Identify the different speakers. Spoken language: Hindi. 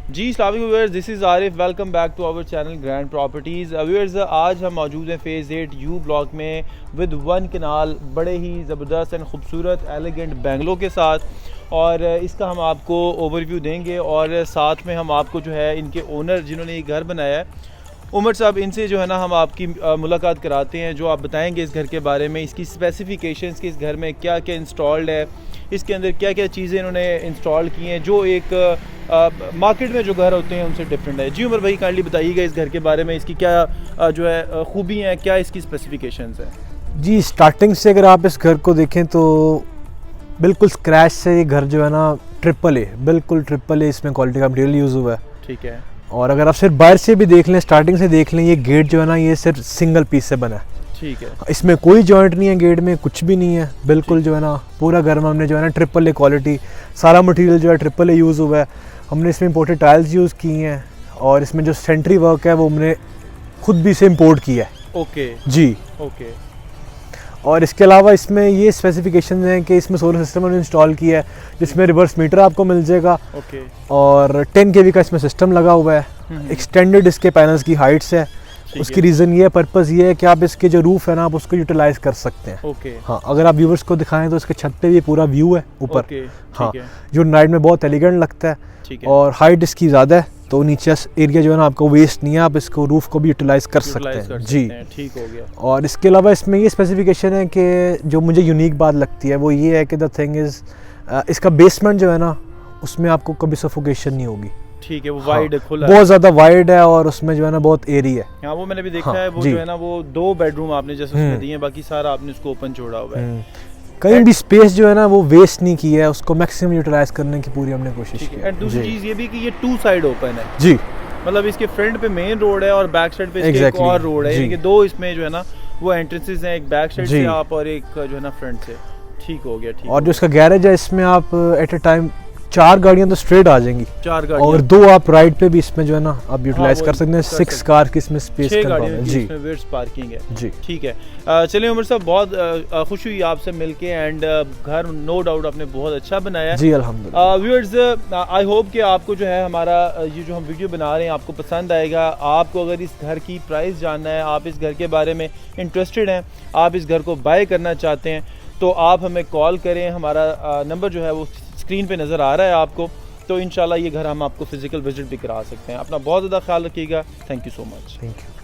Speaker 1: जी अस्सलाम वालेकुम viewers, this is Arif. Welcome back to our channel grand properties. Viewers, आज हम मौजूद हैं फ़ेज़ 8 यू ब्लॉक में विद 1 कनाल, बड़े ही ज़बरदस्त एंड ख़ूबसूरत एलिगेंट बैंगलो के साथ, और इसका हम आपको ओवरव्यू देंगे और साथ में हम आपको जो है इनके ओनर जिन्होंने ये घर बनाया है उमर साहब, इनसे जो है ना हम आपकी मुलाकात कराते हैं, जो आप बताएंगे इस घर के बारे में, इसकी स्पेसिफिकेशंस कि इस घर में क्या क्या इंस्टॉल्ड है, इसके अंदर क्या क्या चीज़ें इन्होंने इंस्टॉल की हैं जो एक मार्केट में जो घर होते हैं उनसे डिफरेंट है। जी उमर भाई, काइंडली बताइएगा इस घर के बारे में, इसकी क्या जो है खूबी हैं, क्या इसकी स्पेसिफिकेशंस हैं।
Speaker 2: जी, स्टार्टिंग से अगर आप इस घर को देखें तो बिल्कुल स्क्रैच से ये घर जो है ना ट्रिपल ए, बिल्कुल ट्रिपल ए इसमें क्वालिटी का मटेरियल यूज़ हुआ है।
Speaker 1: ठीक है।
Speaker 2: और अगर आप सिर्फ बाहर से भी देख लें, स्टार्टिंग से देख लें, ये गेट जो है ना ये सिर्फ सिंगल पीस से बना है।
Speaker 1: ठीक है।
Speaker 2: इसमें कोई जॉइंट नहीं है, गेट में कुछ भी नहीं है, बिल्कुल जो है ना पूरा घर में हमने जो है ना ट्रिपल ए क्वालिटी, सारा मटेरियल जो है ट्रिपल ए यूज़ हुआ है। हमने इसमें इंपोर्टेड टाइल्स यूज़ की हैं और इसमें जो सेंट्री वर्क है वो हमने खुद भी इसे इम्पोर्ट किया है।
Speaker 1: ओके
Speaker 2: जी
Speaker 1: ओके।
Speaker 2: और इसके अलावा इसमें ये स्पेसिफिकेशन हैं कि इसमें सोलर सिस्टम हमने इंस्टॉल किया है जिसमें रिवर्स मीटर आपको मिल जाएगा।
Speaker 1: ओके।
Speaker 2: और 10 kV का इसमें सिस्टम लगा हुआ है। एक्सटेंडेड इसके पैनल्स की हाइट्स है। उसकी रीज़न ये है, पर्पज़ ये है कि आप इसके जो रूफ़ है ना आप उसको यूटिलाइज़ कर सकते हैं।
Speaker 1: ओके।
Speaker 2: हाँ, अगर आप व्यूवर्स को दिखाएं तो इसके छत पे भी पूरा व्यू है ऊपर।
Speaker 1: ओके।
Speaker 2: हाँ,
Speaker 1: ठीक है।
Speaker 2: जो नाइट में बहुत एलिगेंट लगता है।
Speaker 1: ठीक है।
Speaker 2: और हाइट इसकी ज़्यादा है तो नीचे एरिया जो है ना आपको वेस्ट नहीं है, आप इसको रूफ़ को भी यूटिलाइज़ कर सकते हैं। जी,
Speaker 1: ठीक हो गया।
Speaker 2: और इसके अलावा इसमें ये स्पेसिफिकेशन है कि जो मुझे यूनिक बात लगती है वो ये है कि द थिंग इज़ इसका बेसमेंट जो है ना उसमें आपको कभी सफोकेशन नहीं होगी।
Speaker 1: ठीक है। वो वाइड है, खुला
Speaker 2: बहुत ज़्यादा वाइड है और उसमें जो है ना बहुत एरी है।
Speaker 1: हाँ, वो मैंने भी देखा
Speaker 2: हाँ,
Speaker 1: है। वो जो है ना वो 2 बेडरूम आपने जैसे उसमें दिए हैं, बाकी सारा आपने उसको ओपन छोड़ा हुआ है।
Speaker 2: कहीं भी स्पेस जो है ना वो वेस्ट नहीं की है, उसको मैक्सिमम यूटिलाइज करने की पूरी हमने कोशिश की है।
Speaker 1: एंड दूसरी चीज़ ये भी कि ये 2 साइड ओपन है।
Speaker 2: जी,
Speaker 1: मतलब इसके फ्रंट पे मेन रोड है और बैक साइड पे इसके एक और रोड है, यानी कि 2 इसमें जो है ना वो एंट्रेंसेस हैं, एक बैक साइड से आप और एक जो है ना फ्रंट से। ठीक हो गया। ठीक।
Speaker 2: और जो इसका गैरेज है इसमें आप एट अ टाइम 4 गाड़ियां तो स्ट्रेट आ जाएंगी,
Speaker 1: 4 गाड़ियां,
Speaker 2: और 2 आप राइट पे भी इसमें जो है ना आप यूटिलाइज कर सकते हैं। 6 कार की इसमें स्पेस
Speaker 1: गाड़ियां
Speaker 2: जी,
Speaker 1: इसमें वेट्स पार्किंग है।
Speaker 2: जी,
Speaker 1: ठीक है। चलिए उमर साहब, बहुत खुशी हुई आपसे मिलके एंड घर नो डाउट आपने बहुत अच्छा बनाया है।
Speaker 2: जी अल्हम्दुलिल्लाह।
Speaker 1: व्यूअर्स, आई होप कि आपको जो है हमारा ये जो हम वीडियो बना रहे हैं आपको पसंद आएगा। आपको अगर इस घर की प्राइस जानना है, आप इस घर के बारे में इंटरेस्टेड हैं, आप इस घर को बाय करना चाहते हैं, तो आप हमें कॉल करें। हमारा नंबर जो है वो स्क्रीन पे नज़र आ रहा है आपको, तो इंशाल्लाह ये घर हम आपको फिजिकल विजिट भी करा सकते हैं। अपना बहुत ज़्यादा ख्याल रखिएगा। Thank you so much.
Speaker 2: Thank you.